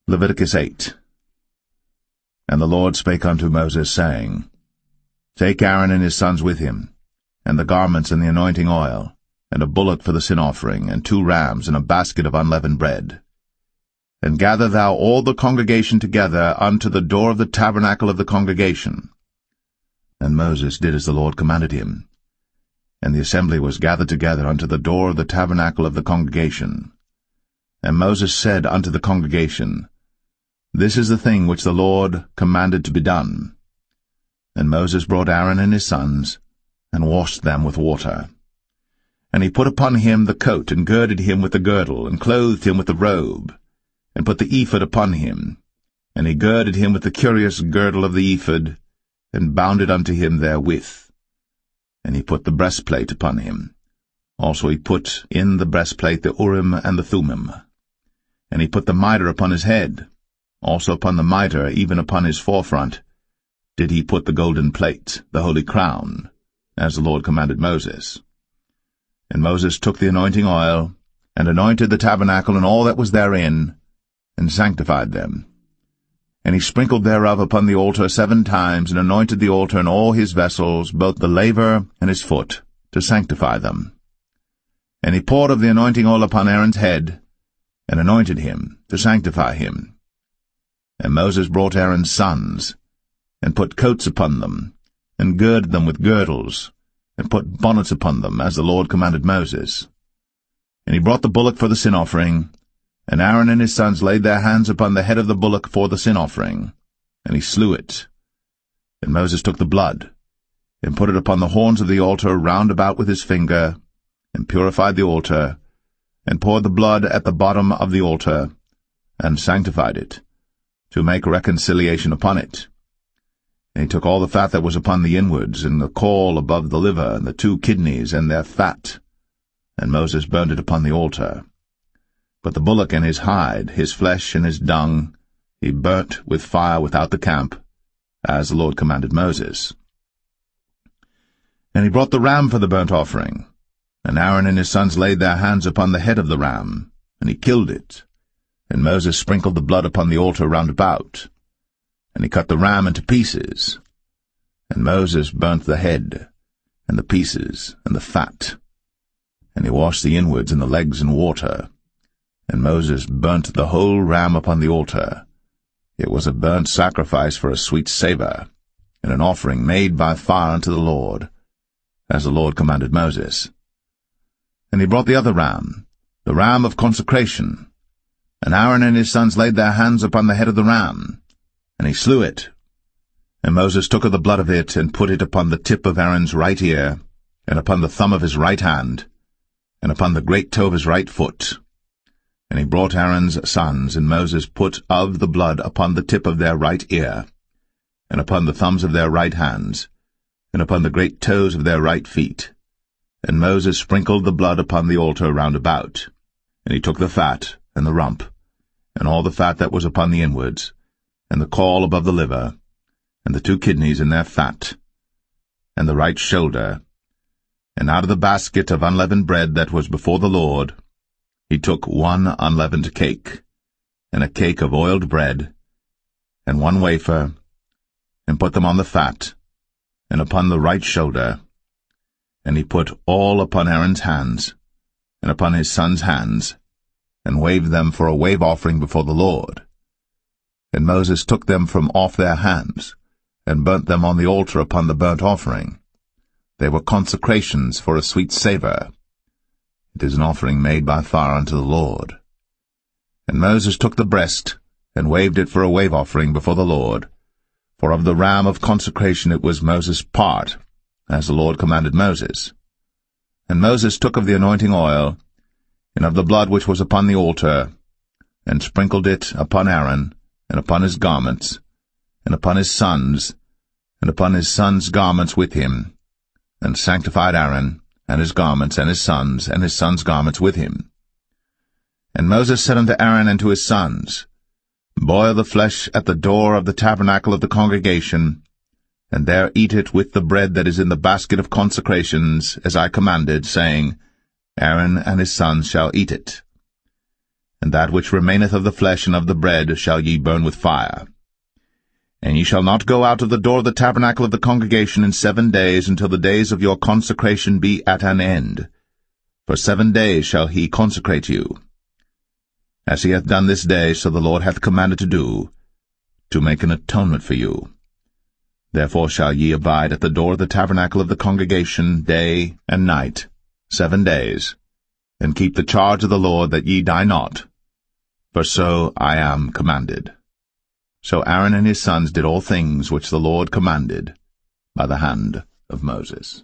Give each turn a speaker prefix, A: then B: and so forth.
A: Leviticus 8. And the Lord spake unto Moses, saying, Take Aaron and his sons with him, and the garments and the anointing oil, and a bullock for the sin offering, and 2 rams, and a basket of unleavened bread. And gather thou all the congregation together unto the door of the tabernacle of the congregation. And Moses did as the Lord commanded him. And the assembly was gathered together unto the door of the tabernacle of the congregation. And Moses said unto the congregation, This is the thing which the Lord commanded to be done. And Moses brought Aaron and his sons, and washed them with water. And he put upon him the coat, and girded him with the girdle, and clothed him with the robe, and put the ephod upon him. And he girded him with the curious girdle of the ephod, and bound it unto him therewith. And he put the breastplate upon him. Also he put in the breastplate the Urim and the Thummim. And he put the mitre upon his head. Also upon the mitre, even upon his forefront, did he put the golden plate, the holy crown, as the Lord commanded Moses. And Moses took the anointing oil, and anointed the tabernacle and all that was therein, and sanctified them. And he sprinkled thereof upon the altar 7 times, and anointed the altar and all his vessels, both the laver and his foot, to sanctify them. And he poured of the anointing oil upon Aaron's head, and anointed him, to sanctify him. And Moses brought Aaron's sons, and put coats upon them, and girded them with girdles, and put bonnets upon them, as the Lord commanded Moses. And he brought the bullock for the sin offering, and Aaron and his sons laid their hands upon the head of the bullock for the sin offering, and he slew it. And Moses took the blood, and put it upon the horns of the altar round about with his finger, and purified the altar, and poured the blood at the bottom of the altar, and sanctified it, to make reconciliation upon it. And he took all the fat that was upon the inwards, and the caul above the liver, and the 2 kidneys, and their fat, and Moses burned it upon the altar. But the bullock and his hide, his flesh and his dung, he burnt with fire without the camp, as the Lord commanded Moses. And he brought the ram for the burnt offering, and Aaron and his sons laid their hands upon the head of the ram, and he killed it. And Moses sprinkled the blood upon the altar round about. And he cut the ram into pieces. And Moses burnt the head, and the pieces, and the fat. And he washed the inwards and the legs in water. And Moses burnt the whole ram upon the altar. It was a burnt sacrifice for a sweet savour, and an offering made by fire unto the Lord, as the Lord commanded Moses. And he brought the other ram, the ram of consecration. And Aaron and his sons laid their hands upon the head of the ram, and he slew it. And Moses took of the blood of it, and put it upon the tip of Aaron's right ear, and upon the thumb of his right hand, and upon the great toe of his right foot. And he brought Aaron's sons, and Moses put of the blood upon the tip of their right ear, and upon the thumbs of their right hands, and upon the great toes of their right feet. And Moses sprinkled the blood upon the altar round about. And he took the fat, and the rump, and all the fat that was upon the inwards, and the caul above the liver, and the 2 kidneys and their fat, and the right shoulder, and out of the basket of unleavened bread that was before the Lord, he took 1 unleavened cake, and a cake of oiled bread, and 1 wafer, and put them on the fat, and upon the right shoulder. And he put all upon Aaron's hands, and upon his sons' hands, and waved them for a wave offering before the Lord. And Moses took them from off their hands, and burnt them on the altar upon the burnt offering. They were consecrations for a sweet savour. It is an offering made by fire unto the Lord. And Moses took the breast, and waved it for a wave offering before the Lord. For of the ram of consecration it was Moses' part, as the Lord commanded Moses. And Moses took of the anointing oil, and of the blood which was upon the altar, and sprinkled it upon Aaron, and upon his garments, and upon his sons, and upon his sons' garments with him, and sanctified Aaron, and his garments, and his sons' garments with him. And Moses said unto Aaron and to his sons, Boil the flesh at the door of the tabernacle of the congregation, and there eat it with the bread that is in the basket of consecrations, as I commanded, saying, Aaron and his sons shall eat it. and that which remaineth of the flesh and of the bread shall ye burn with fire. And ye shall not go out of the door of the tabernacle of the congregation in 7 days, until the days of your consecration be at an end. For 7 days shall he consecrate you. As he hath done this day, so the Lord hath commanded to do, to make an atonement for you. Therefore shall ye abide at the door of the tabernacle of the congregation day and night, 7 days, and keep the charge of the Lord, that ye die not, for so I am commanded. So Aaron and his sons did all things which the Lord commanded by the hand of Moses.